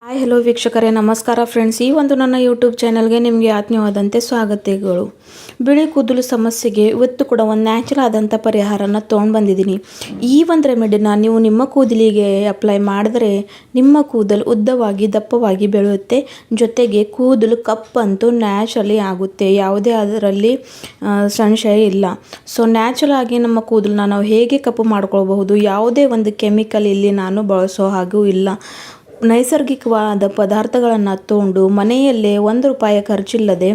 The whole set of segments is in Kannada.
ಹಾಯ್ ಹಲೋ ವೀಕ್ಷಕರೇ, ನಮಸ್ಕಾರ ಫ್ರೆಂಡ್ಸ್. ಈ ಒಂದು ನನ್ನ ಯೂಟ್ಯೂಬ್ ಚಾನಲ್ಗೆ ನಿಮಗೆ ಆತ್ಮೀಯವಾದಂತೆ ಸ್ವಾಗತಗಳು. ಬಿಳಿ ಕೂದಲು ಸಮಸ್ಯೆಗೆ ಇವತ್ತು ಕೂಡ ಒಂದು ನ್ಯಾಚುರಲ್ ಆದಂಥ ಪರಿಹಾರನ ತೊಗೊಂಡು ಬಂದಿದ್ದೀನಿ. ಈ ಒಂದು ರೆಮಿಡಿನ ನೀವು ನಿಮ್ಮ ಕೂದಲಿಗೆ ಅಪ್ಲೈ ಮಾಡಿದ್ರೆ ನಿಮ್ಮ ಕೂದಲು ಉದ್ದವಾಗಿ ದಪ್ಪವಾಗಿ ಬೆಳೆಯುತ್ತೆ. ಜೊತೆಗೆ ಕೂದಲು ಕಪ್ಪಂತೂ ನ್ಯಾಚುರಲಿ ಆಗುತ್ತೆ, ಯಾವುದೇ ಅದರಲ್ಲಿ ಸಂಶಯ ಇಲ್ಲ. ಸೊ ನ್ಯಾಚುರಲ್ ಆಗಿ ನಮ್ಮ ಕೂದಲನ್ನ ನಾವು ಹೇಗೆ ಕಪ್ಪು ಮಾಡ್ಕೊಳ್ಬಹುದು, ಯಾವುದೇ ಒಂದು ಕೆಮಿಕಲ್ ಇಲ್ಲಿ ನಾನು ಬಳಸೋ ಹಾಗೂ ಇಲ್ಲ. ನೈಸರ್ಗಿಕವಾದ ಪದಾರ್ಥಗಳನ್ನು ತೊಗೊಂಡು ಮನೆಯಲ್ಲೇ ₹1 ಖರ್ಚಿಲ್ಲದೆ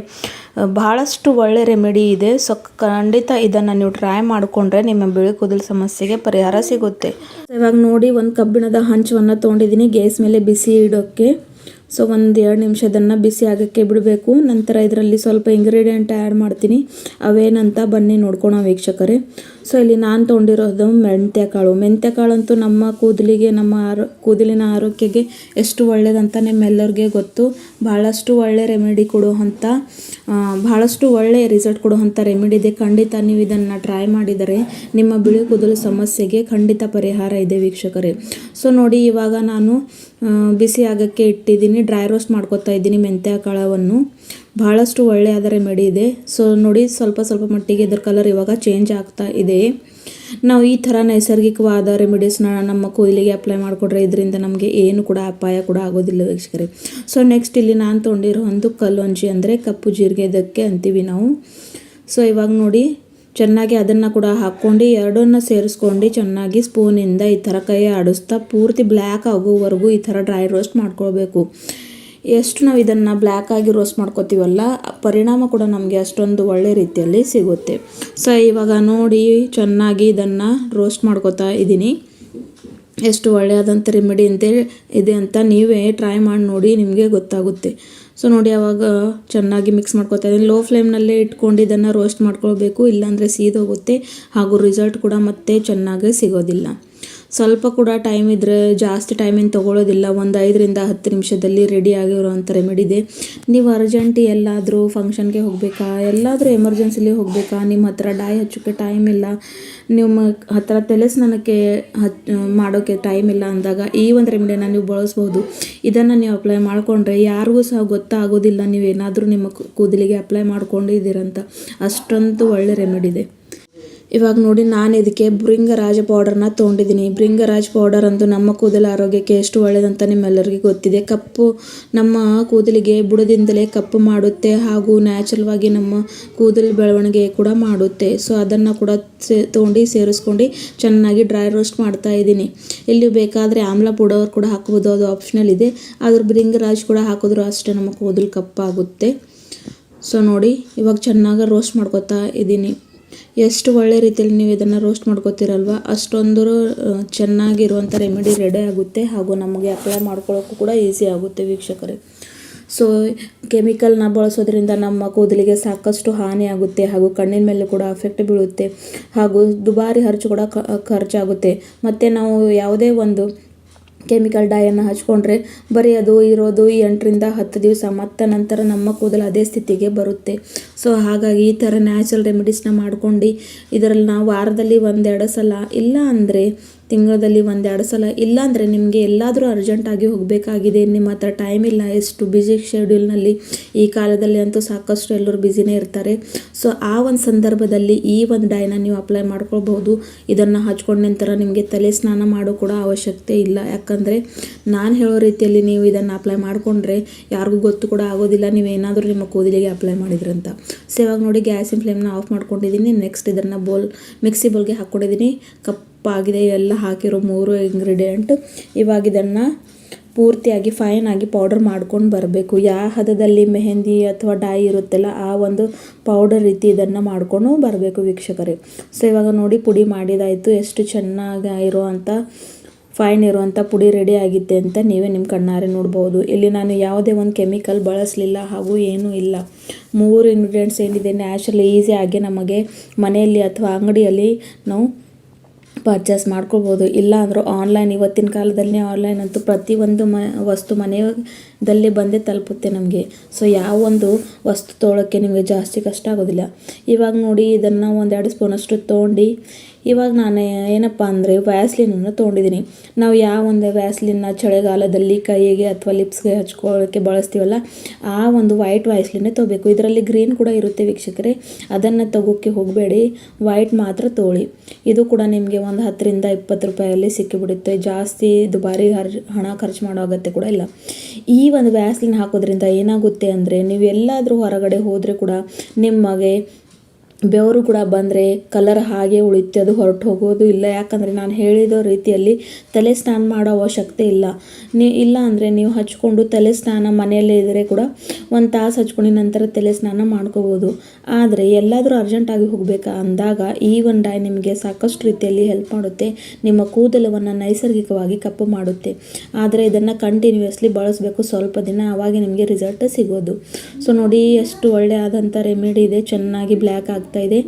ಬಹಳಷ್ಟು ಒಳ್ಳೆ ರೆಮಿಡಿ ಇದೆ. ಸೊ ಖಂಡಿತ ಇದನ್ನು ನೀವು ಟ್ರೈ ಮಾಡಿಕೊಂಡ್ರೆ ನಿಮ್ಮ ಬಿಳಿ ಕೂದಲು ಸಮಸ್ಯೆಗೆ ಪರಿಹಾರ ಸಿಗುತ್ತೆ. ಇವಾಗ ನೋಡಿ, ಒಂದು ಕಬ್ಬಿಣದ ಹಂಚವನ್ನು ತೊಗೊಂಡಿದ್ದೀನಿ ಗ್ಯಾಸ್ ಮೇಲೆ ಬಿಸಿ ಇಡೋಕ್ಕೆ. ಸೊ 1-2 ನಿಮಿಷ ಇದನ್ನು ಬಿಸಿ ಆಗೋಕ್ಕೆ ಬಿಡಬೇಕು. ನಂತರ ಇದರಲ್ಲಿ ಸ್ವಲ್ಪ ಇಂಗ್ರೀಡಿಯೆಂಟ್ ಆ್ಯಡ್ ಮಾಡ್ತೀನಿ. ಅವೇನಂತ ಬನ್ನಿ ನೋಡ್ಕೊಳೋ ವೀಕ್ಷಕರೇ. ಸೊ ಇಲ್ಲಿ ನಾನು ತೊಗೊಂಡಿರೋದು ಮೆಂತ್ಯ ಕಾಳಂತೂ ನಮ್ಮ ಕೂದಲಿಗೆ, ನಮ್ಮ ಕೂದಲಿನ ಆರೋಗ್ಯಕ್ಕೆ ಎಷ್ಟು ಒಳ್ಳೆಯದಂತ ನಿಮ್ಮೆಲ್ಲರಿಗೆ ಗೊತ್ತು. ಭಾಳಷ್ಟು ಒಳ್ಳೆ ರೆಮಿಡಿ ಕೊಡುವಂಥ, ಭಾಳಷ್ಟು ಒಳ್ಳೆ ರಿಸಲ್ಟ್ ಕೊಡುವಂಥ ರೆಮಿಡಿ ಇದೆ. ಖಂಡಿತ ನೀವು ಇದನ್ನು ಟ್ರೈ ಮಾಡಿದರೆ ನಿಮ್ಮ ಬಿಳಿ ಕೂದಲು ಸಮಸ್ಯೆಗೆ ಖಂಡಿತ ಪರಿಹಾರ ಇದೆ ವೀಕ್ಷಕರೇ. ಸೊ ನೋಡಿ, ಇವಾಗ ನಾನು ಬಿಸಿ ಆಗೋಕ್ಕೆ ಇಟ್ಟಿದ್ದೀನಿ. ಡ್ರೈ ರೋಸ್ಟ್ ಮಾಡ್ಕೊತಾ ಇದ್ದೀನಿ ಮೆಂತ್ಯ ಕಾಳವನ್ನು. ಭಾಳಷ್ಟು ಒಳ್ಳೆಯದ ರೆಮಿಡಿ ಇದೆ. ಸೊ ನೋಡಿ, ಸ್ವಲ್ಪ ಮಟ್ಟಿಗೆ ಇದರ ಕಲರ್ ಇವಾಗ ಚೇಂಜ್ ಆಗ್ತಾ ಇದೆ. ನಾವು ಈ ಥರ ನೈಸರ್ಗಿಕವಾದ ರೆಮಿಡೀಸ್ನ ನಮ್ಮ ಕೂದಲಿಗೆ ಅಪ್ಲೈ ಮಾಡಿಕೊಟ್ರೆ ಇದರಿಂದ ನಮಗೆ ಏನು ಕೂಡ ಅಪಾಯ ಕೂಡ ಆಗೋದಿಲ್ಲ ವೀಕ್ಷಕರೇ. ಸೊ ನೆಕ್ಸ್ಟ್ ಇಲ್ಲಿ ನಾನು ತೊಗೊಂಡಿರೋ ಒಂದು ಕಲ್ಲೊಂಜಿ ಅಂದರೆ ಕಪ್ಪು ಜೀರಿಗೆ, ಇದಕ್ಕೆ ಅಂತೀವಿ ನಾವು. ಸೊ ಇವಾಗ ನೋಡಿ, ಚೆನ್ನಾಗಿ ಅದನ್ನು ಕೂಡ ಹಾಕ್ಕೊಂಡು ಎರಡನ್ನ ಸೇರಿಸ್ಕೊಂಡು ಚೆನ್ನಾಗಿ ಸ್ಪೂನಿಂದ ಈ ಥರ ಕೈ ಆಡಿಸ್ತಾ ಪೂರ್ತಿ ಬ್ಲ್ಯಾಕ್ ಆಗೋವರೆಗೂ ಈ ಥರ ಡ್ರೈ ರೋಸ್ಟ್ ಮಾಡ್ಕೊಳ್ಬೇಕು. ಎಷ್ಟು ನಾವು ಇದನ್ನು ಬ್ಲ್ಯಾಕ್ ಆಗಿ ರೋಸ್ಟ್ ಮಾಡ್ಕೋತೀವಲ್ಲ, ಪರಿಣಾಮ ಕೂಡ ನಮಗೆ ಅಷ್ಟೊಂದು ಒಳ್ಳೆ ರೀತಿಯಲ್ಲಿ ಸಿಗುತ್ತೆ. ಸೊ ಇವಾಗ ನೋಡಿ, ಚೆನ್ನಾಗಿ ಇದನ್ನು ರೋಸ್ಟ್ ಮಾಡ್ಕೋತಾ ಇದ್ದೀನಿ. ಎಷ್ಟು ಒಳ್ಳೆಯದಂಥ ರೆಮಿಡಿ ಇದೆ ಅಂತ ನೀವೇ ಟ್ರೈ ಮಾಡಿ ನೋಡಿ, ನಿಮಗೆ ಗೊತ್ತಾಗುತ್ತೆ. ಸೊ ನೋಡಿ, ಅವಾಗ ಚೆನ್ನಾಗಿ ಮಿಕ್ಸ್ ಮಾಡ್ಕೊತಾ ಇದ್ದೀನಿ. ಲೋ ಫ್ಲೇಮ್ನಲ್ಲೇ ಇಟ್ಕೊಂಡು ಇದನ್ನು ರೋಸ್ಟ್ ಮಾಡ್ಕೊಳ್ಬೇಕು, ಇಲ್ಲಾಂದರೆ ಸೀದೋಗುತ್ತೆ ಹಾಗೂ ರಿಸಲ್ಟ್ ಕೂಡ ಮತ್ತೆ ಚೆನ್ನಾಗಿ ಸಿಗೋದಿಲ್ಲ. ಸ್ವಲ್ಪ ಕೂಡ ಟೈಮ್ ಇದ್ದರೆ, ಜಾಸ್ತಿ ಟೈಮಿಂಗ್ ತೊಗೊಳ್ಳೋದಿಲ್ಲ, ಒಂದು 5-10 ನಿಮಿಷದಲ್ಲಿ ರೆಡಿ ಆಗಿರೋವಂಥ ರೆಮಿಡಿ ಇದೆ. ನೀವು ಅರ್ಜೆಂಟ್ ಎಲ್ಲಾದರೂ ಫಂಕ್ಷನ್ಗೆ ಹೋಗಬೇಕಾ, ಎಲ್ಲಾದರೂ ಎಮರ್ಜೆನ್ಸಿಲಿ ಹೋಗಬೇಕಾ, ನಿಮ್ಮ ಹತ್ರ ಡೈ ಹಚ್ಚೋಕ್ಕೆ ಟೈಮ್ ಇಲ್ಲ, ನಿಮ್ಮ ಹತ್ರ ತಲೆ ಸ್ನಾನಕ್ಕೆ ಮಾಡೋಕ್ಕೆ ಟೈಮ್ ಇಲ್ಲ ಅಂದಾಗ ಈ ಒಂದು ರೆಮಿಡಿನ ನೀವು ಬಳಸ್ಬೋದು. ಇದನ್ನು ನೀವು ಅಪ್ಲೈ ಮಾಡಿಕೊಂಡ್ರೆ ಯಾರಿಗೂ ಸಹ ಗೊತ್ತಾಗೋದಿಲ್ಲ ನೀವು ಏನಾದರೂ ನಿಮ್ಮ ಕೂದಲಿಗೆ ಅಪ್ಲೈ ಮಾಡ್ಕೊಂಡಿದ್ದೀರಂತ. ಅಷ್ಟೊಂದು ಒಳ್ಳೆ ರೆಮಿಡಿ ಇದೆ. ಇವಾಗ ನೋಡಿ, ನಾನು ಇದಕ್ಕೆ ಭೃಂಗರಾಜ ಪೌಡರ್ನ ತೊಗೊಂಡಿದ್ದೀನಿ. ಭೃಂಗರಾಜ ಪೌಡರ್ ಅಂತೂ ನಮ್ಮ ಕೂದಲ ಆರೋಗ್ಯಕ್ಕೆ ಎಷ್ಟು ಒಳ್ಳೆಯದಂತ ನಿಮ್ಮೆಲ್ಲರಿಗೂ ಗೊತ್ತಿದೆ. ಕಪ್ಪು, ನಮ್ಮ ಕೂದಲಿಗೆ ಬುಡದಿಂದಲೇ ಕಪ್ಪು ಮಾಡುತ್ತೆ ಹಾಗೂ ನ್ಯಾಚುರಲ್ವಾಗಿ ನಮ್ಮ ಕೂದಲು ಬೆಳವಣಿಗೆ ಕೂಡ ಮಾಡುತ್ತೆ. ಸೊ ಅದನ್ನು ಕೂಡ ತೊಗೊಂಡು ಸೇರಿಸ್ಕೊಂಡು ಚೆನ್ನಾಗಿ ಡ್ರೈ ರೋಸ್ಟ್ ಮಾಡ್ತಾ ಇದ್ದೀನಿ. ಇಲ್ಲಿ ಬೇಕಾದರೆ ಆಮ್ಲ ಪೌಡರ್ ಕೂಡ ಹಾಕ್ಬೋದು, ಅದು ಆಪ್ಷನಲ್ ಇದೆ. ಆದ್ರೆ ಭೃಂಗರಾಜ್ ಕೂಡ ಹಾಕಿದ್ರು ಅಷ್ಟೇ ನಮ್ಮ ಕೂದಲು ಕಪ್ಪಾಗುತ್ತೆ. ಸೊ ನೋಡಿ, ಇವಾಗ ಚೆನ್ನಾಗಿ ರೋಸ್ಟ್ ಮಾಡ್ಕೊತಾ ಇದ್ದೀನಿ. ಎಷ್ಟು ಒಳ್ಳೆ ರೀತಿಯಲ್ಲಿ ನೀವು ಇದನ್ನು ರೋಸ್ಟ್ ಮಾಡ್ಕೋತೀರಲ್ವ, ಅಷ್ಟೊಂದು ಚೆನ್ನಾಗಿರುವಂಥ ರೆಮಿಡಿ ರೆಡಿ ಆಗುತ್ತೆ ಹಾಗೂ ನಮಗೆ ಅಪ್ಲೈ ಮಾಡ್ಕೊಳ್ಳೋಕ್ಕೂ ಕೂಡ ಈಸಿ ಆಗುತ್ತೆ ವೀಕ್ಷಕರೇ. ಸೊ ಕೆಮಿಕಲ್ನ ಬಳಸೋದ್ರಿಂದ ನಮ್ಮ ಕೂದಲಿಗೆ ಸಾಕಷ್ಟು ಹಾನಿ ಆಗುತ್ತೆ ಹಾಗೂ ಕಣ್ಣಿನ ಮೇಲೆ ಕೂಡ ಎಫೆಕ್ಟ್ ಬೀಳುತ್ತೆ ಹಾಗೂ ದುಬಾರಿ ಖರ್ಚು ಕೂಡ ಖರ್ಚಾಗುತ್ತೆ. ಮತ್ತು ನಾವು ಯಾವುದೇ ಒಂದು ಕೆಮಿಕಲ್ ಡೈಯನ್ನು ಹಚ್ಕೊಂಡ್ರೆ ಬರೀ ಅದು ಇರೋದು 8-10 ದಿವಸ, ಮತ್ತು ನಂತರ ನಮ್ಮ ಕೂದಲು ಅದೇ ಸ್ಥಿತಿಗೆ ಬರುತ್ತೆ. ಸೊ ಹಾಗಾಗಿ ಈ ಥರ ನ್ಯಾಚುರಲ್ ರೆಮಿಡೀಸ್ನ ಮಾಡ್ಕೊಂಡು ಇದರಲ್ಲಿ ನಾವು ವಾರದಲ್ಲಿ 1-2 ಸಲ, ಇಲ್ಲ ಅಂದರೆ ತಿಂಗಳಲ್ಲಿ 1-2 ಸಲ, ಇಲ್ಲಾಂದರೆ ನಿಮಗೆ ಎಲ್ಲಾದರೂ ಅರ್ಜೆಂಟಾಗಿ ಹೋಗಬೇಕಾಗಿದೆ, ನಿಮ್ಮ ಹತ್ರ ಟೈಮ್ ಇಲ್ಲ, ಎಷ್ಟು ಬ್ಯುಸಿ ಶೆಡ್ಯೂಲ್ನಲ್ಲಿ ಈ ಕಾಲದಲ್ಲಿ ಅಂತೂ ಸಾಕಷ್ಟು ಎಲ್ಲರೂ ಬ್ಯುಸಿನೇ ಇರ್ತಾರೆ. ಸೊ ಆ ಒಂದು ಸಂದರ್ಭದಲ್ಲಿ ಈ ಒಂದು ಡೈನ ನೀವು ಅಪ್ಲೈ ಮಾಡ್ಕೊಳ್ಬಹುದು. ಇದನ್ನು ಹಚ್ಕೊಂಡ ನಂತರ ನಿಮಗೆ ತಲೆ ಸ್ನಾನ ಮಾಡೋ ಕೂಡ ಅವಶ್ಯಕತೆ ಇಲ್ಲ. ಯಾಕಂದರೆ ನಾನು ಹೇಳೋ ರೀತಿಯಲ್ಲಿ ನೀವು ಇದನ್ನು ಅಪ್ಲೈ ಮಾಡಿಕೊಂಡ್ರೆ ಯಾರಿಗೂ ಗೊತ್ತು ಕೂಡ ಆಗೋದಿಲ್ಲ ನೀವೇನಾದರೂ ನಿಮ್ಮ ಕೂದಲಿಗೆ ಅಪ್ಲೈ ಮಾಡಿದ್ರಂತ. ಸೊ ಇವಾಗ ನೋಡಿ, ಗ್ಯಾಸಿನ ಫ್ಲೇಮ್ನ ಆಫ್ ಮಾಡ್ಕೊಂಡಿದ್ದೀನಿ. ನೆಕ್ಸ್ಟ್ ಇದನ್ನು ಮಿಕ್ಸಿ ಬೌಲ್ಗೆ ಹಾಕ್ಕೊಂಡಿದ್ದೀನಿ. ಕಪ್ಪಾಗಿದೆ ಎಲ್ಲ ಹಾಕಿರೋ 3 ಇಂಗ್ರೀಡಿಯೆಂಟ್. ಇವಾಗ ಇದನ್ನು ಪೂರ್ತಿಯಾಗಿ ಫೈನ್ ಆಗಿ ಪೌಡರ್ ಮಾಡ್ಕೊಂಡು ಬರಬೇಕು. ಯಾವ ಹದದಲ್ಲಿ ಮೆಹಂದಿ ಅಥವಾ ಡೈ ಇರುತ್ತಲ್ಲ, ಆ ಒಂದು ಪೌಡರ್ ರೀತಿ ಇದನ್ನು ಮಾಡ್ಕೊಂಡು ಬರಬೇಕು ವೀಕ್ಷಕರೇ. ಸೊ ಇವಾಗ ನೋಡಿ, ಪುಡಿ ಮಾಡಿದಾಯಿತು. ಎಷ್ಟು ಚೆನ್ನಾಗಿ ಇರುವಂಥ ಫೈನ್ ಇರುವಂಥ ಪುಡಿ ರೆಡಿ ಆಗಿದೆ ಅಂತ ನೀವೇ ನಿಮ್ಮ ಕಣ್ಣಾರೆ ನೋಡ್ಬೋದು. ಇಲ್ಲಿ ನಾನು ಯಾವುದೇ ಒಂದು ಕೆಮಿಕಲ್ ಬಳಸಲಿಲ್ಲ ಹಾಗೂ ಏನೂ ಇಲ್ಲ. 3 ಇಂಗ್ರೀಡಿಯೆಂಟ್ಸ್ ಏನಿದೆ ನ್ಯಾಚುರಲ್ ಈಸಿಯಾಗಿ ನಮಗೆ ಮನೆಯಲ್ಲಿ ಅಥವಾ ಅಂಗಡಿಯಲ್ಲಿ ನಾವು ಪರ್ಚೇಸ್ ಮಾಡ್ಕೊಳ್ಬೋದು. ಇಲ್ಲ ಅಂದರೂ ಆನ್ಲೈನ್, ಇವತ್ತಿನ ಕಾಲದಲ್ಲಿ ಆನ್ಲೈನ್ ಅಂತೂ ಪ್ರತಿಯೊಂದು ವಸ್ತು ಮನೆಯದಲ್ಲಿ ಬಂದೇ ತಲುಪುತ್ತೆ ನಮಗೆ. ಸೊ ಯಾವ ಒಂದು ವಸ್ತು ತೊಗೊಳಕ್ಕೆ ನಿಮಗೆ ಜಾಸ್ತಿ ಕಷ್ಟ ಆಗೋದಿಲ್ಲ. ಇವಾಗ ನೋಡಿ, ಇದನ್ನು 1-2 ಸ್ಪೂನಷ್ಟು ತೊಗೊಂಡು ಇವಾಗ ನಾನು ಏನಪ್ಪ ಅಂದರೆ ವ್ಯಾಸ್ಲಿನನ್ನು ತೊಗೊಂಡಿದ್ದೀನಿ. ನಾವು ಯಾವ ಒಂದು ವ್ಯಾಸ್ಲಿನ ಚಳಿಗಾಲದಲ್ಲಿ ಕೈಗೆ ಅಥವಾ ಲಿಪ್ಸ್ಗೆ ಹಚ್ಕೊಳ್ಳೋಕ್ಕೆ ಬಳಸ್ತೀವಲ್ಲ, ಆ ಒಂದು ವೈಟ್ ವ್ಯಾಸ್ಲಿನೇ ತೊಗೋಬೇಕು. ಇದರಲ್ಲಿ ಗ್ರೀನ್ ಕೂಡ ಇರುತ್ತೆ ವೀಕ್ಷಕರೇ, ಅದನ್ನು ತಗೋಕ್ಕೆ ಹೋಗಬೇಡಿ, ವೈಟ್ ಮಾತ್ರ ತೊಗೊಳ್ಳಿ. ಇದು ಕೂಡ ನಿಮಗೆ ಒಂದು 10ರಿಂದ 20 ರೂಪಾಯಲ್ಲಿ ಸಿಕ್ಕಿಬಿಡುತ್ತೆ. ಜಾಸ್ತಿ ದುಬಾರಿ ಹಣ ಖರ್ಚು ಮಾಡೋ ಅಗತ್ಯ ಕೂಡ ಇಲ್ಲ. ಈ ಒಂದು ವ್ಯಾಸ್ಲಿನ್ ಹಾಕೋದ್ರಿಂದ ಏನಾಗುತ್ತೆ ಅಂದರೆ, ನೀವು ಎಲ್ಲಾದರೂ ಹೊರಗಡೆ ಹೋದರೆ ಕೂಡ ನಿಮಗೆ ಬೆವರು ಕೂಡ ಬಂದರೆ ಕಲರ್ ಹಾಗೆ ಉಳಿಯುತ್ತೆ, ಅದು ಹೊರಟು ಹೋಗೋದು ಇಲ್ಲ. ಯಾಕಂದರೆ ನಾನು ಹೇಳಿದ ರೀತಿಯಲ್ಲಿ ತಲೆ ಸ್ನಾನ ಮಾಡೋ ಅವಶ್ಯಕತೆ ಇಲ್ಲ. ಇಲ್ಲ ಅಂದರೆ ನೀವು ಹಚ್ಕೊಂಡು ತಲೆ ಸ್ನಾನ ಮನೆಯಲ್ಲೇ ಇದ್ದರೆ ಕೂಡ 1 ತಾಸು ಹಚ್ಕೊಂಡು ನಂತರ ತಲೆ ಸ್ನಾನ ಮಾಡ್ಕೋಬೋದು. ಆದರೆ ಎಲ್ಲಾದರೂ ಅರ್ಜೆಂಟಾಗಿ ಹೋಗಬೇಕಾ ಅಂದಾಗ ಈ ಒಂದು ಡೈ ನಿಮಗೆ ಸಾಕಷ್ಟು ರೀತಿಯಲ್ಲಿ ಹೆಲ್ಪ್ ಮಾಡುತ್ತೆ. ನಿಮ್ಮ ಕೂದಲವನ್ನು ನೈಸರ್ಗಿಕವಾಗಿ ಕಪ್ಪು ಮಾಡುತ್ತೆ. ಆದರೆ ಇದನ್ನು ಕಂಟಿನ್ಯೂಯಸ್ಲಿ ಬಳಸಬೇಕು ಸ್ವಲ್ಪ ದಿನ, ಆವಾಗ ನಿಮಗೆ ರಿಸಲ್ಟ್ ಸಿಗೋದು. ಸೊ ನೋಡಿ, ಎಷ್ಟು ಒಳ್ಳೆ ಆದಂಥ ರೆಮಿಡಿ ಇದೆ, ಚೆನ್ನಾಗಿ ಬ್ಲ್ಯಾಕ್ ಆಗ್ತಾ ಇದೆ.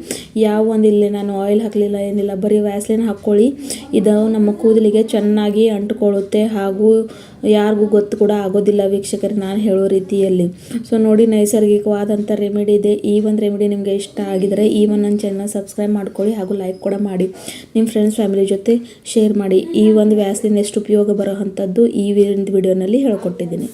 ಯಾವ ಒಂದು ಇಲ್ಲಿ ನಾನು ಆಯಿಲ್ ಹಾಕಲಿಲ್ಲ, ಏನಿಲ್ಲ, ಬರೀ ವ್ಯಾಸ್ಲಿನ್ ಹಾಕ್ಕೊಳ್ಳಿ. ಇದು ನಮ್ಮ ಕೂದಲಿಗೆ ಚೆನ್ನಾಗಿ ಅಂಟ್ಕೊಳ್ಳುತ್ತೆ, ಹಾಗೂ ಯಾರಿಗೂ ಗೊತ್ತು ಕೂಡ ಆಗೋದಿಲ್ಲ ವೀಕ್ಷಕರು ನಾನು ಹೇಳೋ ರೀತಿಯಲ್ಲಿ. ಸೊ ನೋಡಿ, ನೈಸರ್ಗಿಕವಾದಂಥ ರೆಮಿಡಿ ಇದೆ. ಈ ಒಂದು ರೆಮಿಡಿ ನಿಮಗೆ ಇಷ್ಟ ಆಗಿದರೆ ಈ ಒಂದು ನನ್ನ ಚಾನಲ್ ಸಬ್ಸ್ಕ್ರೈಬ್ ಮಾಡ್ಕೊಳ್ಳಿ, ಹಾಗೂ ಲೈಕ್ ಕೂಡ ಮಾಡಿ. ನಿಮ್ಮ ಫ್ರೆಂಡ್ಸ್ ಫ್ಯಾಮಿಲಿ ಜೊತೆ ಶೇರ್ ಮಾಡಿ. ಈ ಒಂದು ವ್ಯಾಸ್ಲಿನ್ ಎಷ್ಟು ಉಪಯೋಗ ಬರೋ ಅಂಥದ್ದು ಈ ವಿಡಿಯೋನಲ್ಲಿ ಹೇಳ್ಕೊಟ್ಟಿದ್ದೀನಿ.